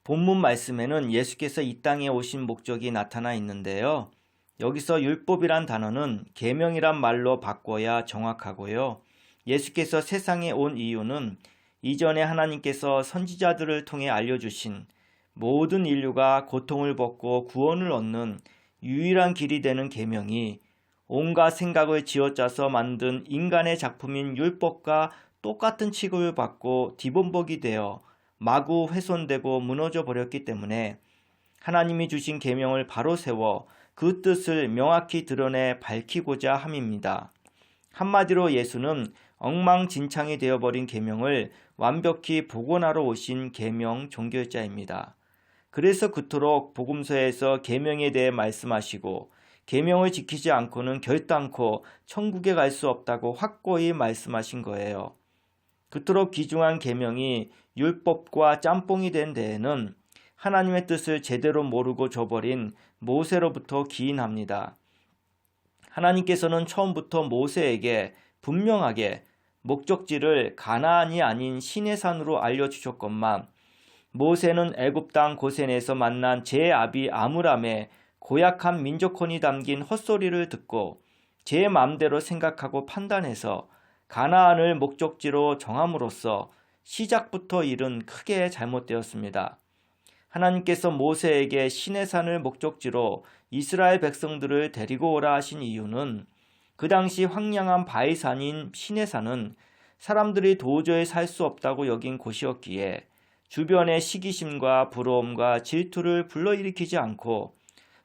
본문 말씀에는 예수께서 이 땅에 오신 목적이 나타나 있는데요. 여기서 율법이란 단어는 계명이란 말로 바꿔야 정확하고요. 예수께서 세상에 온 이유는 이전에 하나님께서 선지자들을 통해 알려주신 모든 인류가 고통을 벗고 구원을 얻는 유일한 길이 되는 계명이 온갖 생각을 쥐어짜서 만든 인간의 작품인 율법과 똑같은 취급을 받고 뒤범벅이 되어 마구 훼손되고 무너져 버렸기 때문에 하나님이 주신 계명을 바로 세워 그 뜻을 명확히 드러내 밝히고자 함입니다. 한마디로 예수는 엉망진창이 되어버린 계명을 완벽히 복원하러 오신 계명 종결자입니다. 그래서 그토록 복음서에서 계명에 대해 말씀하시고 계명을 지키지 않고는 결단코 천국에 갈 수 없다고 확고히 말씀하신 거예요. 그토록 귀중한 계명이 율법과 짬뽕이 된 데에는 하나님의 뜻을 제대로 모르고 저버린 모세로부터 기인합니다. 하나님께서는 처음부터 모세에게 분명하게 목적지를 가나안이 아닌 시내산으로 알려주셨건만 모세는 애굽 땅 고센에서 만난 제 아비 아므람의 고약한 민족혼이 담긴 헛소리를 듣고 제 마음대로 생각하고 판단해서 가나안을 목적지로 정함으로써 시작부터 일은 크게 잘못되었습니다. 하나님께서 모세에게 시내산을 목적지로 이스라엘 백성들을 데리고 오라 하신 이유는 그 당시 황량한 바위산인 시내산은 사람들이 도저히 살 수 없다고 여긴 곳이었기에 주변의 시기심과 부러움과 질투를 불러일으키지 않고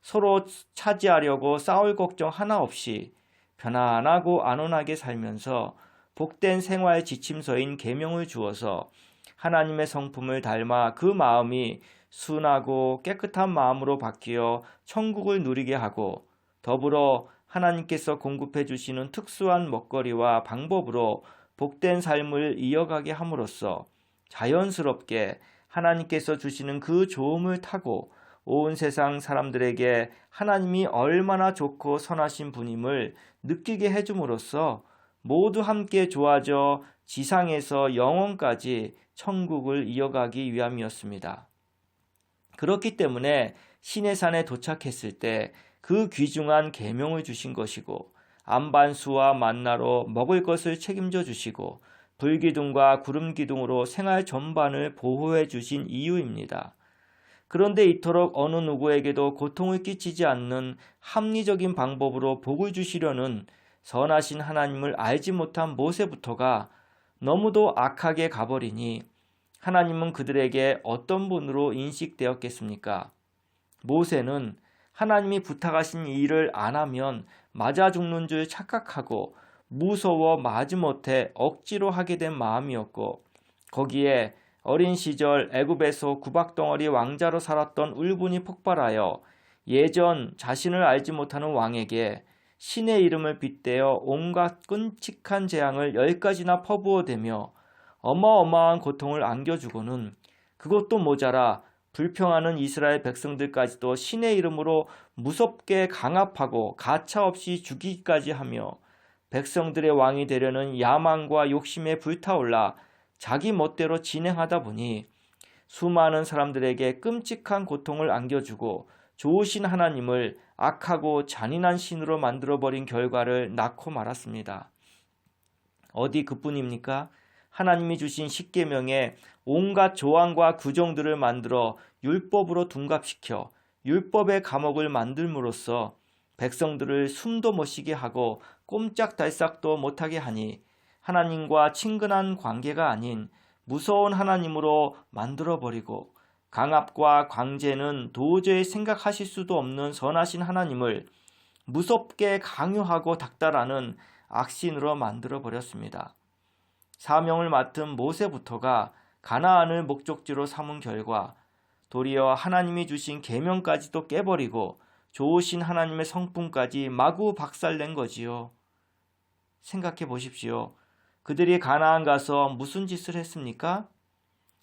서로 차지하려고 싸울 걱정 하나 없이 편안하고 안온하게 살면서 복된 생활 지침서인 계명을 주어서 하나님의 성품을 닮아 그 마음이 순하고 깨끗한 마음으로 바뀌어 천국을 누리게 하고 더불어 하나님께서 공급해 주시는 특수한 먹거리와 방법으로 복된 삶을 이어가게 함으로써 자연스럽게 하나님께서 주시는 그 좋음을 타고 온 세상 사람들에게 하나님이 얼마나 좋고 선하신 분임을 느끼게 해줌으로써 모두 함께 좋아져 지상에서 영원까지 천국을 이어가기 위함이었습니다. 그렇기 때문에 시내산에 도착했을 때 그 귀중한 계명을 주신 것이고 안반수와 만나로 먹을 것을 책임져 주시고 불기둥과 구름기둥으로 생활 전반을 보호해 주신 이유입니다. 그런데 이토록 어느 누구에게도 고통을 끼치지 않는 합리적인 방법으로 복을 주시려는 선하신 하나님을 알지 못한 모세부터가 너무도 악하게 가버리니 하나님은 그들에게 어떤 분으로 인식되었겠습니까? 모세는 하나님이 부탁하신 일을 안 하면 맞아 죽는 줄 착각하고 무서워 마지못해 억지로 하게 된 마음이었고 거기에 어린 시절 애굽에서 구박덩어리 왕자로 살았던 울분이 폭발하여 예전 자신을 알지 못하는 왕에게 신의 이름을 빗대어 온갖 끔찍한 재앙을 10가지나 퍼부어대며 어마어마한 고통을 안겨주고는 그것도 모자라 불평하는 이스라엘 백성들까지도 신의 이름으로 무섭게 강압하고 가차없이 죽이기까지 하며 백성들의 왕이 되려는 야망과 욕심에 불타올라 자기 멋대로 진행하다 보니 수많은 사람들에게 끔찍한 고통을 안겨주고 좋으신 하나님을 악하고 잔인한 신으로 만들어버린 결과를 낳고 말았습니다. 어디 그뿐입니까? 하나님이 주신 십계명에 온갖 조항과 규정들을 만들어 율법으로 둔갑시켜 율법의 감옥을 만들므로써 백성들을 숨도 못 쉬게 하고 꼼짝달싹도 못하게 하니 하나님과 친근한 관계가 아닌 무서운 하나님으로 만들어버리고 강압과 강제는 도저히 생각하실 수도 없는 선하신 하나님을 무섭게 강요하고 닥달하는 악신으로 만들어버렸습니다. 사명을 맡은 모세부터가 가나안을 목적지로 삼은 결과 도리어 하나님이 주신 계명까지도 깨버리고 좋으신 하나님의 성품까지 마구 박살낸 거지요. 생각해 보십시오. 그들이 가나안 가서 무슨 짓을 했습니까?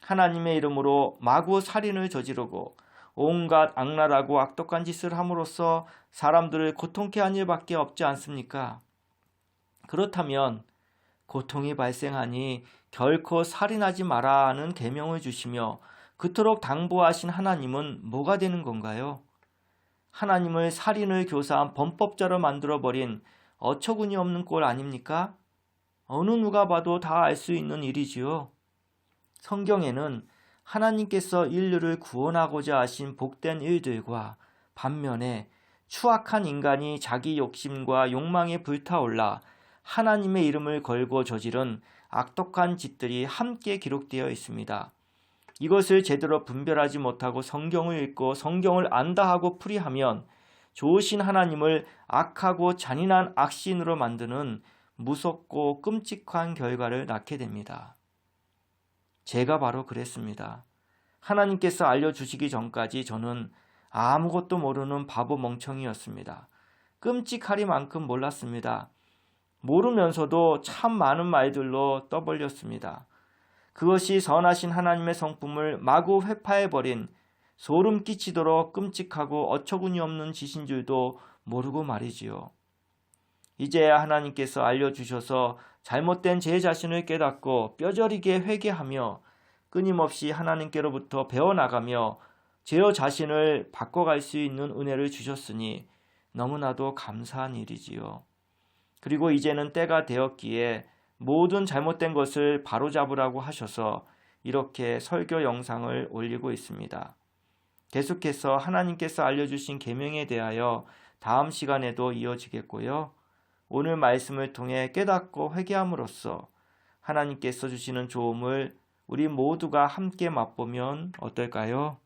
하나님의 이름으로 마구 살인을 저지르고 온갖 악랄하고 악독한 짓을 함으로써 사람들을 고통케 한 일밖에 없지 않습니까? 그렇다면 고통이 발생하니 결코 살인하지 마라는 계명을 주시며 그토록 당부하신 하나님은 뭐가 되는 건가요? 하나님을 살인을 교사한 범법자로 만들어버린 어처구니 없는 꼴 아닙니까? 어느 누가 봐도 다 알 수 있는 일이지요. 성경에는 하나님께서 인류를 구원하고자 하신 복된 일들과 반면에 추악한 인간이 자기 욕심과 욕망에 불타올라 하나님의 이름을 걸고 저지른 악독한 짓들이 함께 기록되어 있습니다. 이것을 제대로 분별하지 못하고 성경을 읽고 성경을 안다 하고 풀이하면 좋으신 하나님을 악하고 잔인한 악신으로 만드는 무섭고 끔찍한 결과를 낳게 됩니다. 제가 바로 그랬습니다. 하나님께서 알려주시기 전까지 저는 아무것도 모르는 바보 멍청이였습니다. 끔찍하리만큼 몰랐습니다. 모르면서도 참 많은 말들로 떠벌렸습니다. 그것이 선하신 하나님의 성품을 마구 회파해버린 소름 끼치도록 끔찍하고 어처구니 없는 짓인 줄도 모르고 말이지요. 이제야 하나님께서 알려주셔서 잘못된 제 자신을 깨닫고 뼈저리게 회개하며 끊임없이 하나님께로부터 배워나가며 제 자신을 바꿔갈 수 있는 은혜를 주셨으니 너무나도 감사한 일이지요. 그리고 이제는 때가 되었기에 모든 잘못된 것을 바로잡으라고 하셔서 이렇게 설교 영상을 올리고 있습니다. 계속해서 하나님께서 알려주신 계명에 대하여 다음 시간에도 이어지겠고요. 오늘 말씀을 통해 깨닫고 회개함으로써 하나님께서 주시는 도움을 우리 모두가 함께 맛보면 어떨까요?